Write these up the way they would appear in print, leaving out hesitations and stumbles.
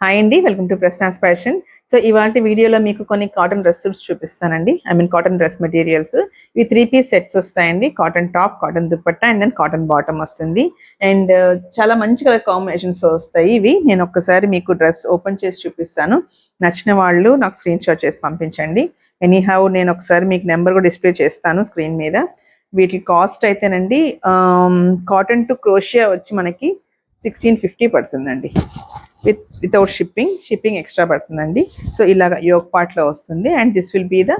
Hi అండి, welcome to ప్రెస్ ట్రాన్స్పాషన్. సో ఇవాళ వీడియోలో మీకు కొన్ని కాటన్ డ్రెస్ సూట్స్ చూపిస్తానండి. Cotton dress materials. ఇవి 3-piece సెట్స్ వస్తాయండి. Cotton top, cotton dupatta and then cotton bottom వస్తుంది. అండ్ చాలా మంచి కలర్ కాంబినేషన్స్ వస్తాయి. ఇవి నేను ఒక్కసారి మీకు డ్రెస్ ఓపెన్ చేసి చూపిస్తాను. నచ్చిన వాళ్ళు నాకు స్క్రీన్ షాట్ చేసి పంపించండి. ఎనీహౌ నేను ఒకసారి మీకు నెంబర్ కూడా డిస్ప్లే చేస్తాను స్క్రీన్ మీద. వీటి కాస్ట్ అయితేనండి కాటన్ టు క్రోషియా వచ్చి మనకి 1650 పడుతుందండి. వితౌట్ షిప్పింగ్ ఎక్స్ట్రా పడుతుందండి. సో ఇలాగ యోక్ పార్ట్లో వస్తుంది. And this will be the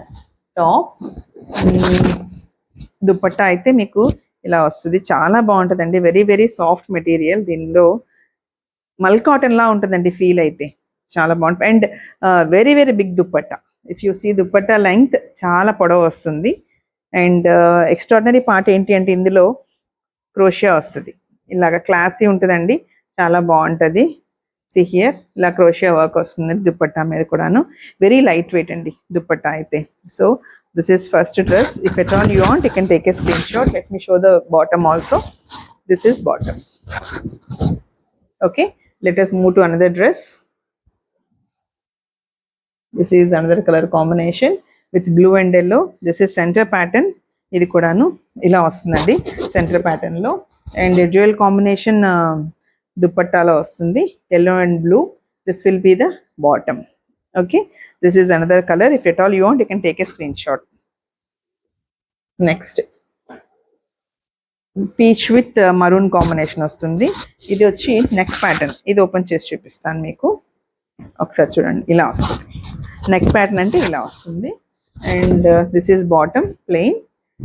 top. Dupatta అయితే మీకు ఇలా వస్తుంది. చాలా బాగుంటుందండి. Very very soft material. దీనిలో మల్ కాటన్ లా ఉంటుందండి ఫీల్ అయితే. చాలా బాగుంటుంది. And very very big dupatta. If you see dupatta length చాలా పొడవు వస్తుంది. అండ్ ఎక్స్ట్రాడినరీ పార్ట్ ఏంటి అంటే ఇందులో క్రోషియా వస్తుంది. ఇలాగ క్లాసీ ఉంటుందండి. చాలా బాగుంటుంది. సి హియర్ ఇలా క్రోషియా వర్క్ వస్తుంది దుపట్టా మీద కూడాను. వెరీ లైట్ వెయిట్ అండి దుపట్టా అయితే. So this is first dress. If at all you want you can take a screen shot. Let me show the bottom also. This is bottom. Okay, let us move to another dress. This is another color combination with blue and yellow. This is center pattern. ఇది కూడాను ఇలా వస్తుందండి centre pattern లో. And dual combination దుపట్టాలో వస్తుంది, yellow and blue. This will be the bottom. Okay, this is another color. If at all you want, you can take a screenshot. Next, peach with maroon combination వస్తుంది. ఇది వచ్చి neck pattern. ఇది open చేసి చూపిస్తాను మీకు. ఒకసారి చూడండి, ఇలా వస్తుంది. నెక్ ప్యాటర్న్ అంటే ఇలా వస్తుంది. And this is bottom plain.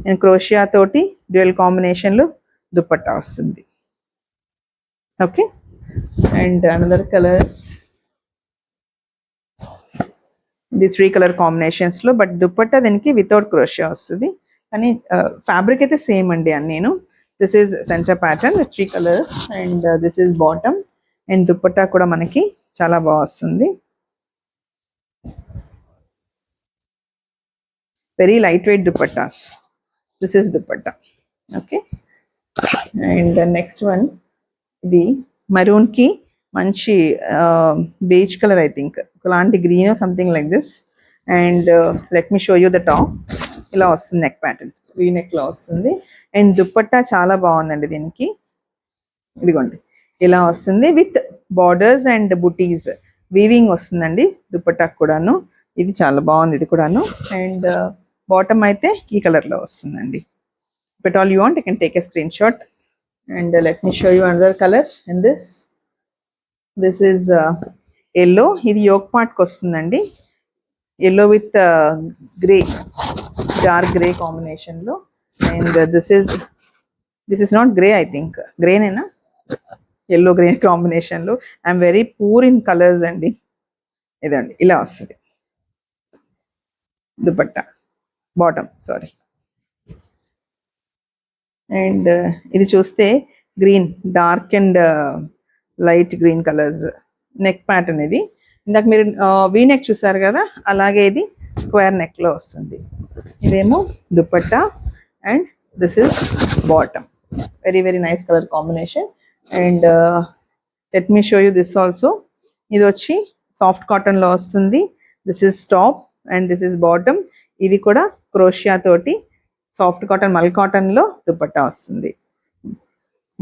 And crochet తోటి డ్యూయల్ కాంబినేషన్లో దుపట్టా వస్తుంది. Okay, and another colour. ఇది 3 కలర్ కాంబినేషన్స్లో, బట్ దుపట్టా దీనికి వితౌట్ క్రోషియా వస్తుంది. కానీ ఫ్యాబ్రిక్ అయితే సేమ్ అండి అన్నీను. This is centre pattern with 3 colours. And this is bottom. And dupatta కూడా మనకి చాలా బాగా వస్తుంది. Very light weight dupattas. This is dupatta. Okay, and next one. ఇది మరూన్ కి మంచి బేజ్ కలర్, ఐ థింక్ ఒకలాంటి green something like this. And let me show you the top. ఇలా వస్తుంది నెక్ ప్యాటర్న్, వీ నెక్ లో వస్తుంది. అండ్ దుపట్టా చాలా బాగుందండి దీనికి. ఇదిగోండి ఇలా వస్తుంది with borders and buttis. Weaving వస్తుందండి దుపట్టా కూడాను. ఇది చాలా బాగుంది ఇది కూడాను. అండ్ బాటమ్ అయితే ఈ కలర్ లో వస్తుందండి. If at all you want you can take a screen shot. And let me show you another color in this. This is yellow. ఇది యోక్ పార్ట్ కి వస్తుందండి. yellow with grey, dark grey combination లో. And this is not grey, I think grey నేనా, yellow grey combination లో. I'm very poor in colors అండి. ఇదండి ఇలా వస్తుంది దుపట్టా. Bottom sorry. అండ్ ఇది చూస్తే green, dark and light green colours neck pattern. ఇది ఇందాక మీరు వీ నెక్ చూసారు కదా, అలాగే ఇది స్క్వేర్ నెక్ లో వస్తుంది. ఇదేమో dupatta and this is bottom. Very very nice colour combination. And let me show you this also. ఇది వచ్చి సాఫ్ట్ కాటన్ లో వస్తుంది. This is top and this is bottom. ఇది కూడా క్రోషియా తోటి సాఫ్ట్ కాటన్ మల్ కాటన్ లో దుపట్టా వస్తుంది.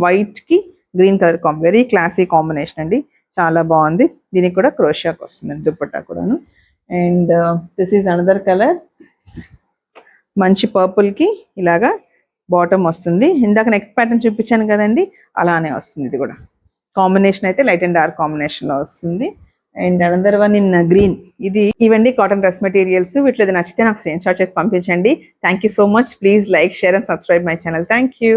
వైట్ కి green colour very classy combination అండి. చాలా బాగుంది. దీనికి కూడా క్రోషియాకి వస్తుందండి దుపట్టా కూడాను. And this is another colour. మంచి పర్పుల్ కి ఇలాగా బాటమ్ వస్తుంది. ఇందాక నెక్ ప్యాటర్న్ చూపించాను కదండి, అలానే వస్తుంది. ఇది కూడా కాంబినేషన్ అయితే లైట్ అండ్ డార్క్ కాంబినేషన్ లో వస్తుంది. And another one in green. ఇది ఇవండి కాటన్ డ్రెస్ మెటీరియల్స్. వీటిలో నచ్చితే నాకు స్క్రీన్ షాట్ చేసి పంపించండి. Thank you so much. Please like, share and subscribe my channel. Thank you.